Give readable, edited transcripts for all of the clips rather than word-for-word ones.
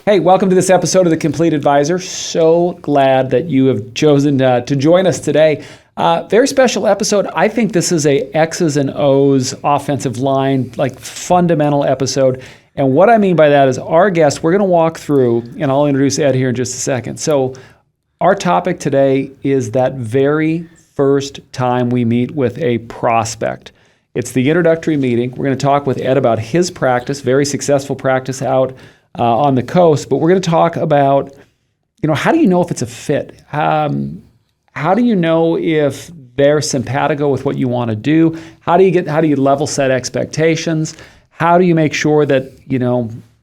Hey, welcome to this episode of The Complete Advisor. So glad that you have chosen to join us today. Very special episode. I think this is a X's and O's offensive line, like fundamental episode. And what I mean by that is our guest, we're going to walk through, and I'll introduce Ed here in just a second. So our topic today is that very first time we meet with a prospect. It's the introductory meeting. We're going to talk with Ed about his practice, very successful practice out on the coast, but we're going to talk about, how do you know if it's a fit? How do you know if they're simpatico with what you want to do? How do you level set expectations? How do you make sure that,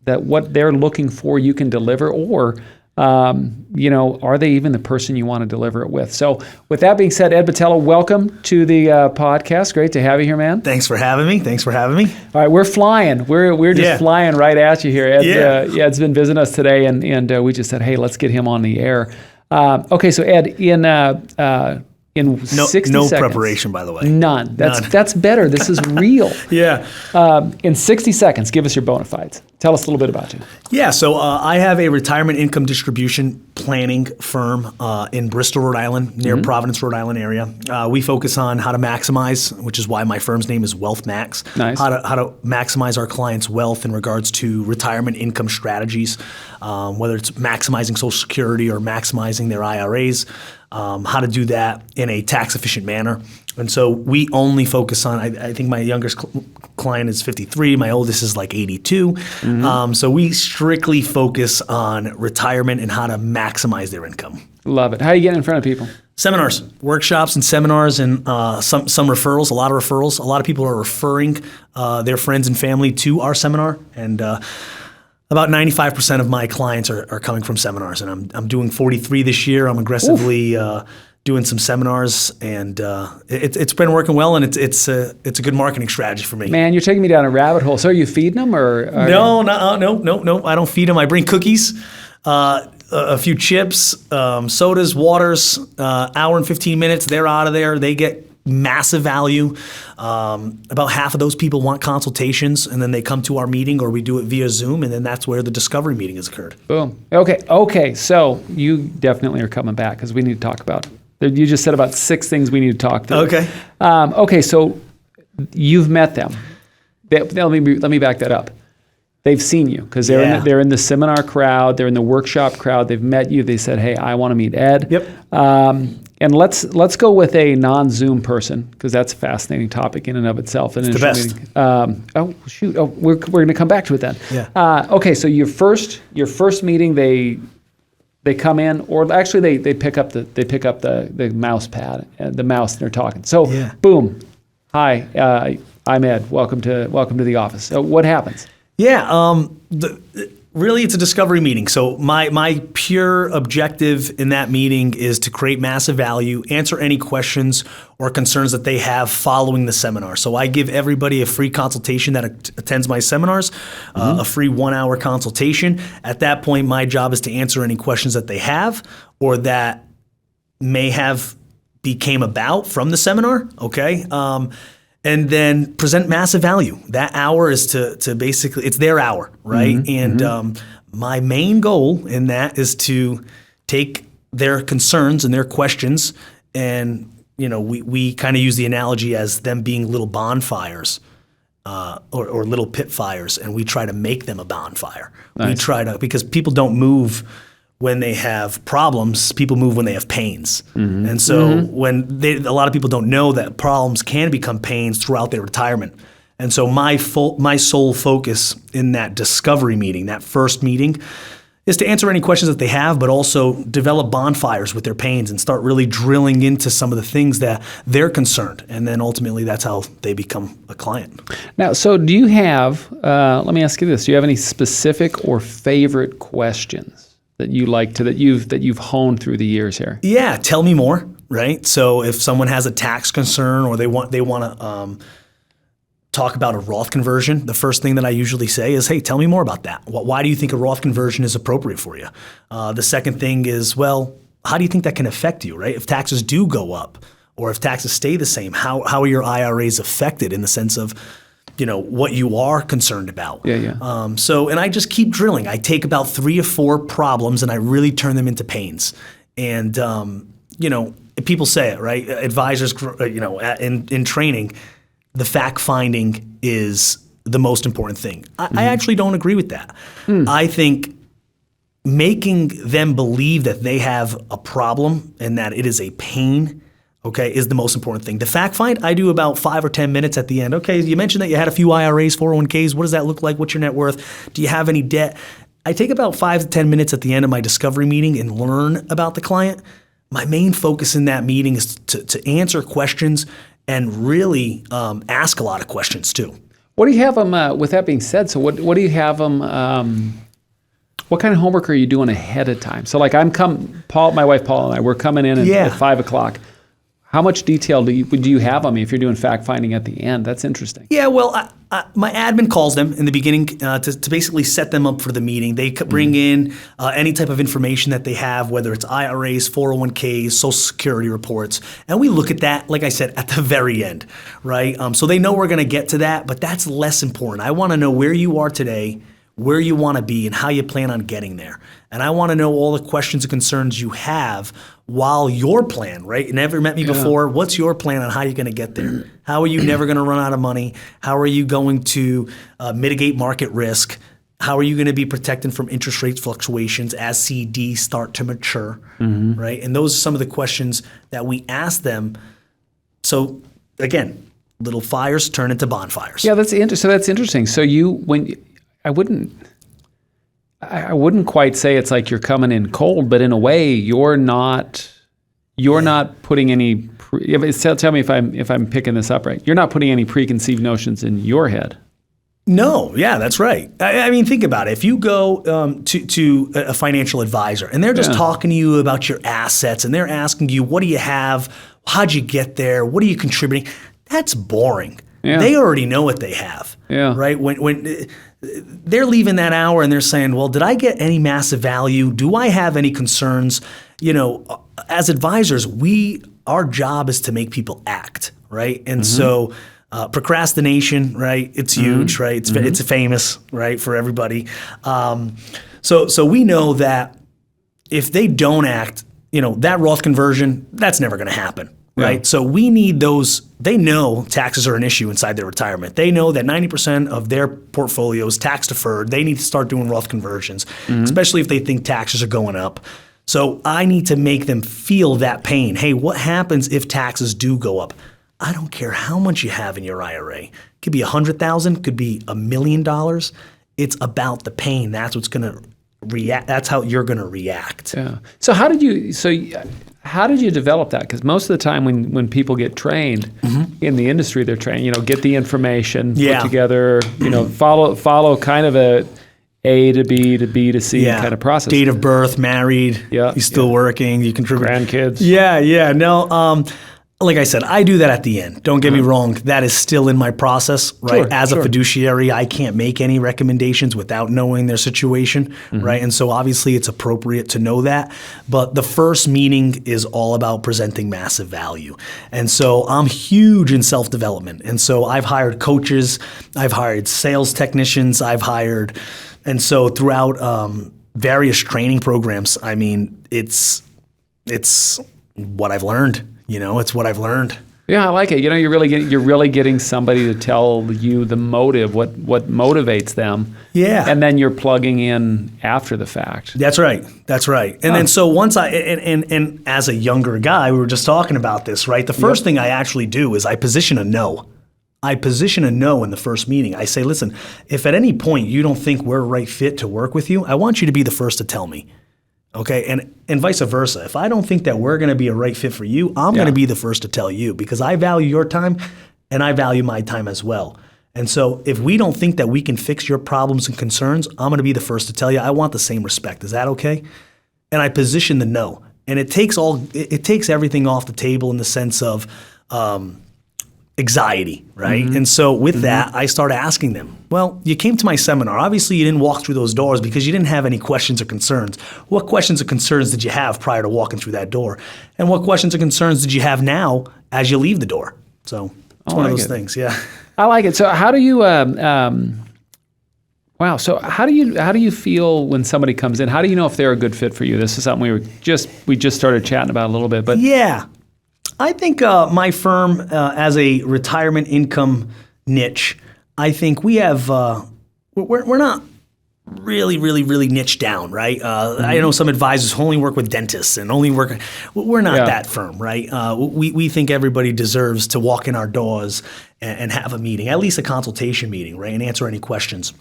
that what they're looking for you can deliver, or, are they even the person you want to deliver it with? So with that being said, Ed Botelho, welcome to the podcast. Great to have you here, man. Thanks for having me. All right, we're flying. We're just flying right at you here. Ed, Ed's been visiting us today, and we just said, hey, let's get him on the air. Okay, so Ed, in 60 no seconds. preparation, by the way. None. That's better. This is real. Yeah. In 60 seconds, give us your bona fides. Tell us a little bit about you. Yeah, so I have a retirement income distribution planning firm in Bristol, Rhode Island, near Providence, Rhode Island area. We focus on how to maximize, which is why my firm's name is WealthMax. Nice. How to maximize our clients' wealth in regards to retirement income strategies, whether it's maximizing Social Security or maximizing their IRAs. How to do that in a tax-efficient manner. And so we only focus on, I think my youngest client is 53, my oldest is like 82. So we strictly focus on retirement and how to maximize their income. Love it. How are you getting in front of people? Seminars, workshops and seminars, and some referrals, a lot of referrals. A lot of people are referring their friends and family to our seminar, and about 95% of my clients are coming from seminars, and I'm doing 43 this year. I'm aggressively doing some seminars, and it's been working well, and it's a good marketing strategy for me. Man, you're taking me down a rabbit hole. So are you feeding them, or? No. I don't feed them. I bring cookies, a few chips, sodas, waters. Hour and 15 minutes. They're out of there. They get massive value. About half of those people want consultations, and then they come to our meeting, or we do it via Zoom, and then that's where the discovery meeting has occurred. Boom. Okay. So you definitely are coming back, because we need to talk about. You just said about 6 things we need to talk through. Okay. Okay. So you've met them. Let me back that up. They've seen you, because they're in the seminar crowd, they're in the workshop crowd. They've met you. They said, "Hey, I want to meet Ed." Yep. And let's go with a non-Zoom person, because that's a fascinating topic in and of itself. It's the best. We're going to come back to it then. Yeah. Okay. So your first meeting, they come in, or actually they pick up the mouse pad, the mouse, and they're talking. So boom, hi, I'm Ed. Welcome to the office. So what happens? Yeah, really it's a discovery meeting. So my pure objective in that meeting is to create massive value, answer any questions or concerns that they have following the seminar. So I give everybody a free consultation that attends my seminars, a free 1-hour consultation. At that point, my job is to answer any questions that they have, or that may have became about from the seminar, okay? And then present massive value. That hour is to basically, it's their hour, right? And my main goal in that is to take their concerns and their questions, and we kind of use the analogy as them being little bonfires or little pit fires, and we try to make them a bonfire. Nice. Because people don't move when they have problems, people move when they have pains. And so a lot of people don't know that problems can become pains throughout their retirement. And so my sole focus in that discovery meeting, that first meeting, is to answer any questions that they have, but also develop bonfires with their pains and start really drilling into some of the things that they're concerned. And then ultimately that's how they become a client. Now, so do you have, let me ask you this, do you have any specific or favorite questions that you like that you've honed through the years here? Yeah, tell me more, right? So if someone has a tax concern, or they want to talk about a Roth conversion, the first thing that I usually say is, hey, tell me more about that. Why do you think a Roth conversion is appropriate for you? The second thing is, well, how do you think that can affect you, right? If taxes do go up, or if taxes stay the same, how are your IRAs affected in the sense of what you are concerned about. Yeah. And I just keep drilling. I take about 3 or 4 problems and I really turn them into pains. And, people say it, right? Advisors, in training, the fact finding is the most important thing. I actually don't agree with that. I think making them believe that they have a problem and that it is a pain, is the most important thing. The fact find, I do about 5 or 10 minutes at the end. Okay, you mentioned that you had a few IRAs, 401ks. What does that look like? What's your net worth? Do you have any debt? I take about 5 to 10 minutes at the end of my discovery meeting and learn about the client. My main focus in that meeting is to answer questions and really ask a lot of questions too. What do you have them, with that being said, so what do you have them, what kind of homework are you doing ahead of time? So like my wife Paul and I, we're coming in at 5 o'clock. How much detail do you have on me if you're doing fact finding at the end? That's interesting. Yeah, well, my admin calls them in the beginning to basically set them up for the meeting. They bring in any type of information that they have, whether it's IRAs, 401ks, Social Security reports, and we look at that, like I said, at the very end, right? So they know we're going to get to that, but that's less important. I want to know where you are today, where you want to be, and how you plan on getting there. And I want to know all the questions and concerns you have while your plan, right? You never met me before. What's your plan on how you're going to get there? How are you never going to run out of money? How are you going to mitigate market risk? How are you going to be protected from interest rate fluctuations as CDs start to mature, right? And those are some of the questions that we ask them. So again, little fires turn into bonfires. Yeah, that's interesting. So I wouldn't quite say it's like you're coming in cold, but in a way, you're not putting any. Tell me if I'm picking this up right. You're not putting any preconceived notions in your head. No, yeah, that's right. I mean, think about it. If you go to a financial advisor and they're just talking to you about your assets and they're asking you, what do you have? How'd you get there? What are you contributing? That's boring. Yeah. They already know what they have, right? When they're leaving that hour and they're saying, well, did I get any massive value? Do I have any concerns? As advisors, our job is to make people act, right? And so procrastination, right? It's huge, right? It's famous, right, for everybody. So we know that if they don't act, that Roth conversion, that's never going to happen. Right. Yeah. So we need those. They know taxes are an issue inside their retirement. They know that 90% of their portfolio is tax deferred. They need to start doing Roth conversions, especially if they think taxes are going up. So I need to make them feel that pain. Hey, what happens if taxes do go up? I don't care how much you have in your IRA. It could be $100,000, could be $1 million. It's about the pain. That's what's going to react. That's how you're going to react. Yeah. So how did you develop that? Because most of the time when people get trained in the industry, they're trained, get the information, put together, follow kind of A to B to B to C kind of process. Date of birth, married, you're still working, you contribute. Grandkids. No, like I said, I do that at the end. Don't get me wrong. That is still in my process, right? Sure, As a fiduciary, I can't make any recommendations without knowing their situation, right? And so obviously it's appropriate to know that. But the first meeting is all about presenting massive value. And so I'm huge in self-development. And so I've hired coaches, I've hired sales technicians, and so throughout various training programs, I mean, it's what I've learned. It's what I've learned. Yeah, I like it. You're really getting somebody to tell you the motive, what motivates them. Yeah. And then you're plugging in after the fact. That's right. And then so once and as a younger guy, we were just talking about this, right? The first thing I actually do is I position a no. I position a no in the first meeting. I say, listen, if at any point you don't think we're a right fit to work with you, I want you to be the first to tell me. Okay, and vice versa. If I don't think that we're going to be a right fit for you, I'm going to be the first to tell you because I value your time and I value my time as well. And so if we don't think that we can fix your problems and concerns, I'm going to be the first to tell you I want the same respect. Is that okay? And I position the no. And it takes everything off the table in the sense of anxiety, right? And so with that, I started asking them, well, you came to my seminar. Obviously, you didn't walk through those doors because you didn't have any questions or concerns. What questions or concerns did you have prior to walking through that door? And what questions or concerns did you have now as you leave the door? So it's one of those things, I like it. So how do you? Wow. So how do you feel when somebody comes in? How do you know if they're a good fit for you? This is something we just started chatting about a little bit. But yeah, I think my firm as a retirement income niche, I think we have we're not really niched down, right? I know some advisors who only work with dentists and only work. We're not that firm, right? We think everybody deserves to walk in our doors and have a meeting, at least a consultation meeting, right, and answer any questions.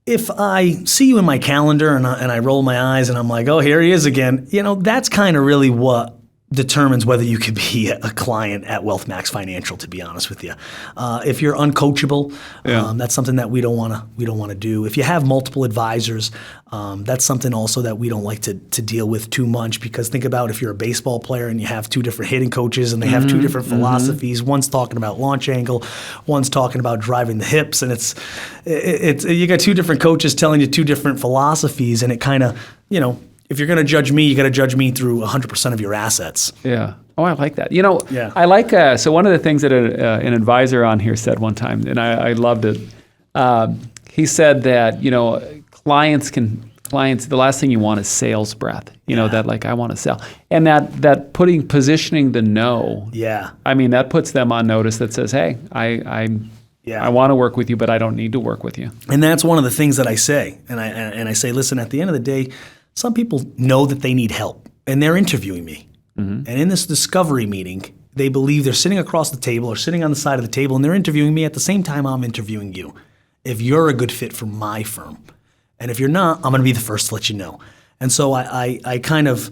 If I see you in my calendar and I roll my eyes and I'm like, oh, here he is again, that's kind of really what determines whether you could be a client at WealthMax Financial, to be honest with you. If you're uncoachable, that's something that we don't want to do. If you have multiple advisors, that's something also that we don't like to deal with too much, because think about if you're a baseball player and you have two different hitting coaches and they have two different philosophies. One's talking about launch angle, one's talking about driving the hips, and it's you got two different coaches telling you two different philosophies, and it kind of, if you're going to judge me, you got to judge me through 100% of your assets. Yeah. Oh, I like that. I like, so one of the things that an advisor on here said one time, and I loved it. He said that, clients, the last thing you want is sales breath, that like, I want to sell. And that positioning the no. Yeah. I mean, that puts them on notice that says, hey, I want to work with you, but I don't need to work with you. And that's one of the things that I say. And I say, listen, at the end of the day, some people know that they need help, and they're interviewing me. And in this discovery meeting, they believe they're sitting across the table or sitting on the side of the table, and they're interviewing me at the same time I'm interviewing you. If you're a good fit for my firm. And if you're not, I'm going to be the first to let you know. And so I kind of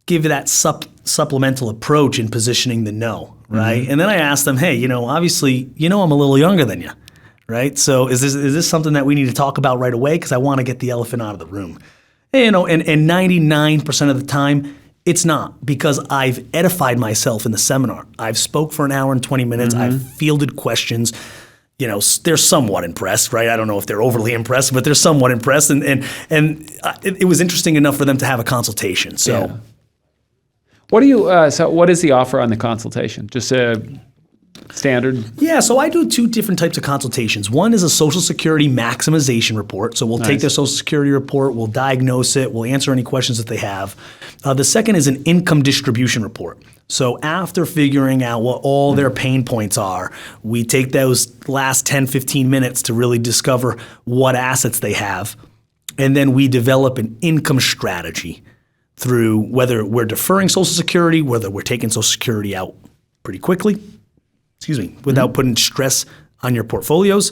give that supplemental approach in positioning the no, right? And then I ask them, hey, obviously, I'm a little younger than you, right? So is this something that we need to talk about right away? Because I want to get the elephant out of the room. And 99% of the time, it's not, because I've edified myself in the seminar. I've spoke for an hour and 20 minutes. I've fielded questions. They're somewhat impressed, right? I don't know if they're overly impressed, but they're somewhat impressed. And it was interesting enough for them to have a consultation. So, what do you? So, what is the offer on the consultation? Just a standard? Yeah, so I do two different types of consultations. One is a Social Security maximization report. So we'll take their Social Security report, we'll diagnose it, we'll answer any questions that they have. The second is an income distribution report. So after figuring out what all their pain points are, we take those last 10, 15 minutes to really discover what assets they have. And then we develop an income strategy through whether we're deferring Social Security, whether we're taking Social Security out pretty quickly, without putting stress on your portfolios.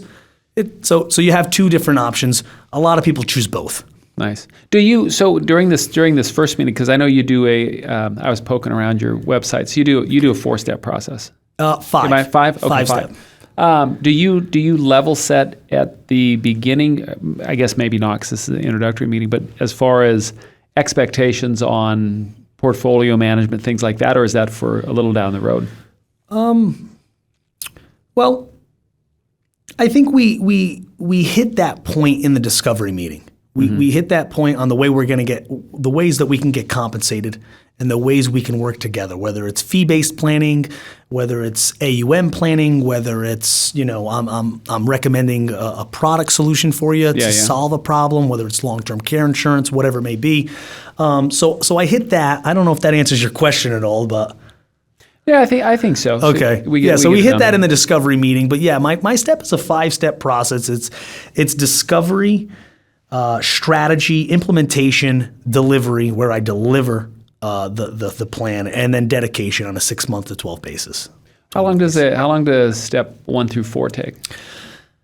So you have two different options. A lot of people choose both. Nice. So during this first meeting, because I know you do I was poking around your website, so you do a 4-step process. 5. Am I 5? Okay, 5. Do you level set at the beginning? I guess maybe not, because this is an introductory meeting, but as far as expectations on portfolio management, things like that, or is that for a little down the road? Well, I think we hit that point in the discovery meeting. We hit that point on the way we're going to get the ways that we can get compensated and the ways we can work together, whether it's fee-based planning, whether it's AUM planning, whether it's, I'm recommending a product solution for you to solve a problem, whether it's long-term care insurance, whatever it may be. So I hit that. I don't know if that answers your question at all, but yeah, I think so. Okay. So we hit that in the discovery meeting. But yeah, my step is a 5-step process. It's discovery, strategy, implementation, delivery, where I deliver the plan, and then dedication on a 6-month to 12 basis. How long does step 1 through 4 take,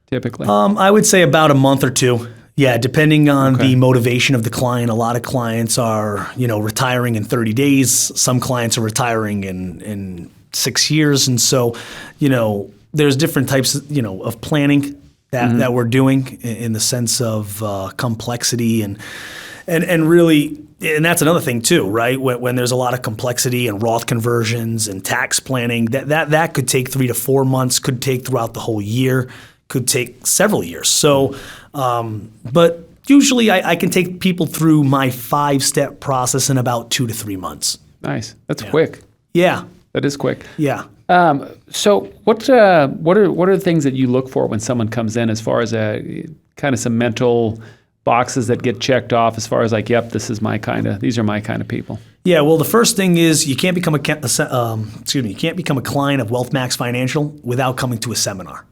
typically? I would say about a month or two. Yeah, depending on the motivation of the client. A lot of clients are, retiring in 30 days. Some clients are retiring in 6 years. And so, there's different types, of planning that we're doing in the sense of complexity and really, and that's another thing too, right? When there's a lot of complexity and Roth conversions and tax planning, that could take 3 to 4 months, could take throughout the whole year, could take several years. So, but usually I can take people through my 5-step process in about 2 to 3 months. Nice. That's quick. Yeah. That is quick. Yeah. So what are the things that you look for when someone comes in, as far as kind of some mental boxes that get checked off, as far as like, yep, these are my kind of people? Yeah, well, the first thing is you can't become a client of WealthMax Financial without coming to a seminar.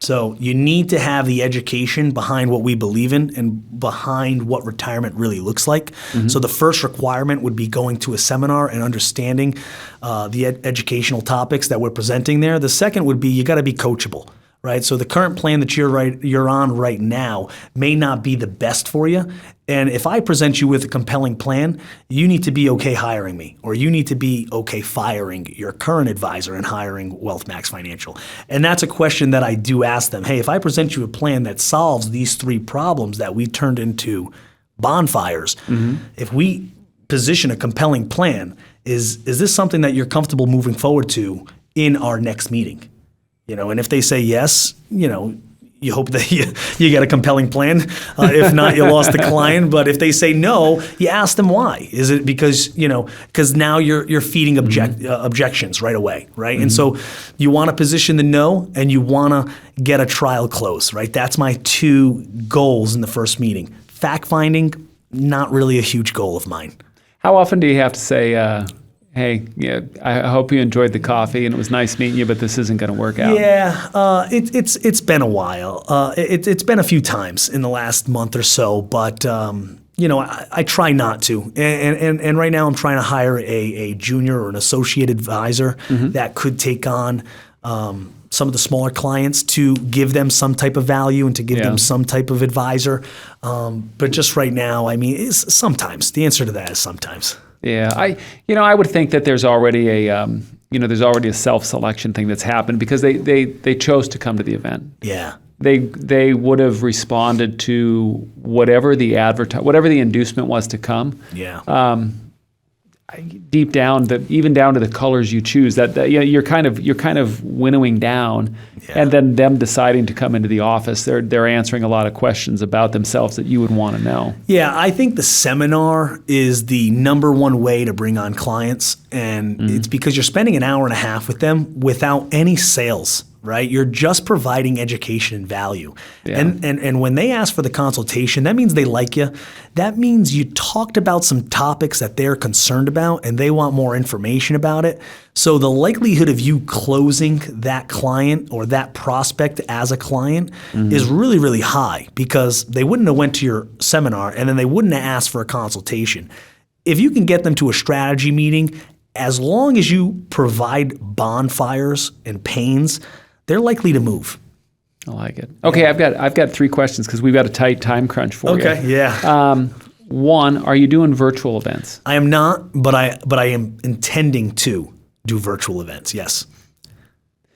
So you need to have the education behind what we believe in and behind what retirement really looks like. Mm-hmm. So the first requirement would be going to a seminar and understanding the educational topics that we're presenting there. The second would be you got to be coachable. Right, so the current plan that you're on right now may not be the best for you. And if I present you with a compelling plan, you need to be okay hiring me, or you need to be okay firing your current advisor and hiring WealthMax Financial. And that's a question that I do ask them. Hey, if I present you a plan that solves these 3 problems that we turned into bonfires, if we position a compelling plan, is this something that you're comfortable moving forward to in our next meeting? And if they say yes, you hope that you get a compelling plan. If not, you lost the client. But if they say no, you ask them why. Is it because now you're feeding objections right away, right? Mm-hmm. And so you want to position the no, and you want to get a trial close, right? That's my 2 goals in the first meeting. Fact finding, not really a huge goal of mine. How often do you have to say, hey, I hope you enjoyed the coffee and it was nice meeting you, but this isn't going to work out? Yeah, it's been a while. It's been a few times in the last month or so, but I try not to. And right now I'm trying to hire a junior or an associate advisor that could take on some of the smaller clients to give them some type of value and to give them some type of advisor. But just right now, it's sometimes. The answer to that is sometimes. Yeah, I would think that there's already a self-selection thing that's happened because they chose to come to the event. Yeah. They would have responded to whatever the inducement was to come. Yeah. Deep down, even down to the colors you choose, that you're kind of winnowing down, and then them deciding to come into the office, they're answering a lot of questions about themselves that you would want to know. Yeah, I think the seminar is the number one way to bring on clients, and it's because you're spending an hour and a half with them without any sales. Right? You're just providing education and value. Yeah. And when they ask for the consultation, that means they like you. That means you talked about some topics that they're concerned about and they want more information about it. So the likelihood of you closing that client or that prospect as a client is really, really high because they wouldn't have went to your seminar and then they wouldn't have asked for a consultation. If you can get them to a strategy meeting, as long as you provide bonfires and pains, they're likely to move. I like it. Okay, I've got 3 questions because we've got a tight time crunch for you. Okay, yeah. 1, are you doing virtual events? I am not, but I am intending to do virtual events. Yes.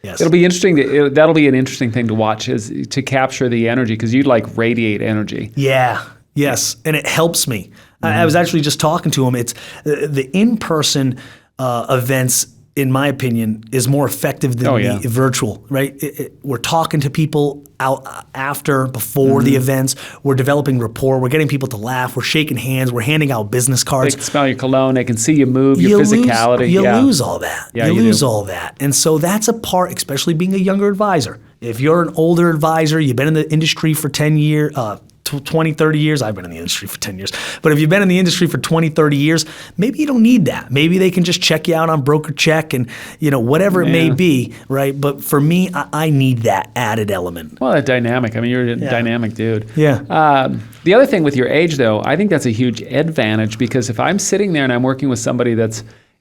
Yes. It'll be interesting. That'll be an interesting thing to watch, is to capture the energy, because you radiate energy. Yeah. Yes, and it helps me. I was actually just talking to him. It's the in-person events, in my opinion, is more effective than the virtual, right? We're talking to people out after, before the events. We're developing rapport. We're getting people to laugh. We're shaking hands. We're handing out business cards. They can smell your cologne. They can see you move, your physicality. You lose all that. Yeah, you lose all that. And so that's a part, especially being a younger advisor. If you're an older advisor, you've been in the industry for 10 years, 20, 30 years. I've been in the industry for 10 years. But if you've been in the industry for 20, 30 years, maybe you don't need that. Maybe they can just check you out on broker check and, whatever it may be, right? But for me, I need that added element. Well, that dynamic. You're a dynamic dude. Yeah. The other thing with your age, though, I think that's a huge advantage, because if I'm sitting there and I'm working with somebody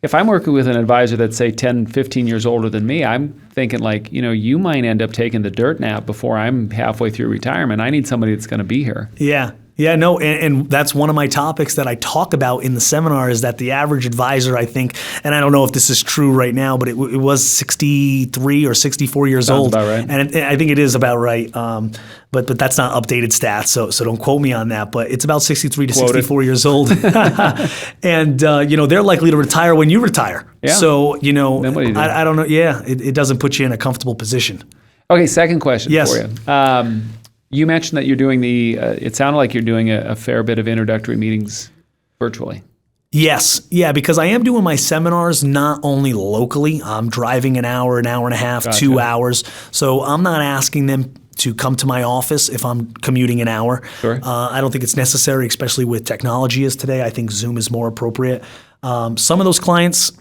if I'm working with an advisor that's, say, 10, 15 years older than me, I'm thinking you might end up taking the dirt nap before I'm halfway through retirement. I need somebody that's going to be here. Yeah. Yeah, no, and that's one of my topics that I talk about in the seminar, is that the average advisor, I think, and I don't know if this is true right now, but it was 63 or 64 years old. Sounds about right. And I think it is about right. But that's not updated stats, so don't quote me on that. But it's about 63 to 64 years old. And, they're likely to retire when you retire. Yeah. So, I don't know. Yeah, it doesn't put you in a comfortable position. Okay, second question for you. You mentioned that you're doing it sounded like you're doing a fair bit of introductory meetings virtually. Yes. Yeah, because I am doing my seminars not only locally. I'm driving an hour and a half, Gotcha. 2 hours. So I'm not asking them to come to my office if I'm commuting an hour. Sure. I don't think it's necessary, especially with technology as today. I think Zoom is more appropriate. Some of those clients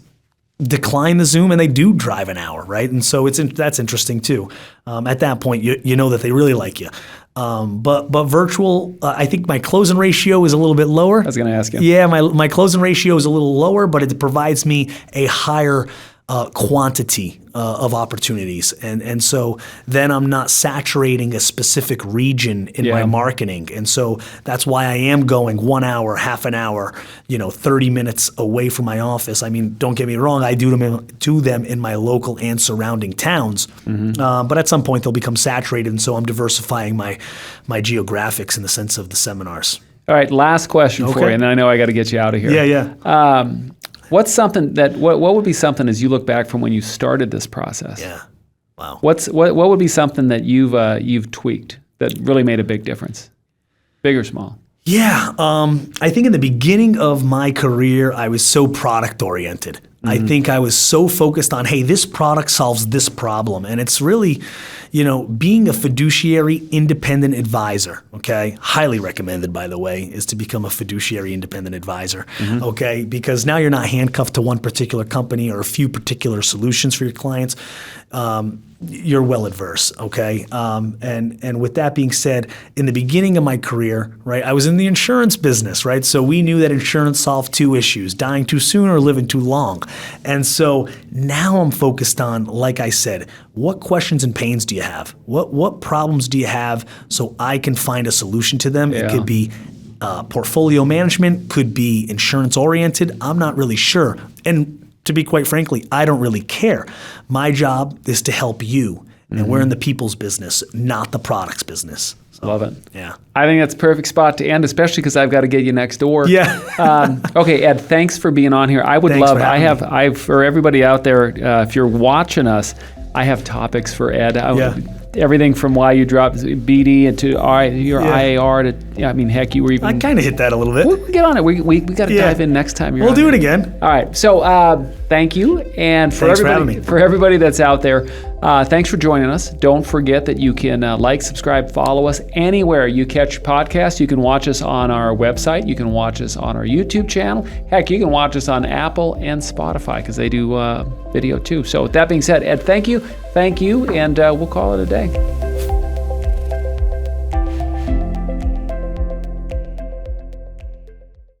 decline the Zoom and they do drive an hour, right? And so that's interesting too. At that point, you know that they really like you. But virtual, I think my closing ratio is a little bit lower. I was going to ask you. Yeah, my closing ratio is a little lower, but it provides me a higher quantity of opportunities. And so then I'm not saturating a specific region in my marketing. And so that's why I am going 1 hour, half an hour, 30 minutes away from my office. I mean, don't get me wrong, I do them in my local and surrounding towns. But at some point they'll become saturated. And so I'm diversifying my geographics in the sense of the seminars. All right, last question for you, and then I know I got to get you out of here. Yeah. What's something that what would be something as you look back from when you started this process? Yeah. Wow. What would be something that you've tweaked that really made a big difference, big or small? Yeah. I think in the beginning of my career, I was so product oriented. I think I was so focused on, hey, this product solves this problem. And it's really, being a fiduciary independent advisor, okay? Highly recommended, by the way, is to become a fiduciary independent advisor, okay? Because now you're not handcuffed to one particular company or a few particular solutions for your clients. You're well adverse, okay? And with that being said, in the beginning of my career, right, I was in the insurance business, right? So we knew that insurance solved two issues, dying too soon or living too long. And so now I'm focused on, like I said, what questions and pains do you have? What problems do you have so I can find a solution to them? Yeah. It could be portfolio management, could be insurance oriented. I'm not really sure. And to be quite frankly, I don't really care. My job is to help you. And we're in the people's business, not the products business. So, Love it. Yeah. I think that's a perfect spot to end, especially because I've got to get you next door. Yeah. Okay, Ed, thanks for being on here. I would Thanks love, for I having have, for everybody out there, if you're watching us, I have topics for Ed. Everything from why you dropped BD into your IAR to, heck, you were even... I kind of hit that a little bit. We'll get on it. We got to dive in next time you're We'll on do here. it again. All right. So thank you. And Thanks for having me. for everybody that's out there, thanks for joining us. Don't forget that you can like, subscribe, follow us anywhere you catch podcasts. You can watch us on our website. You can watch us on our YouTube channel. Heck, you can watch us on Apple and Spotify because they do video too. So with that being said, Ed, thank you. And we'll call it a day.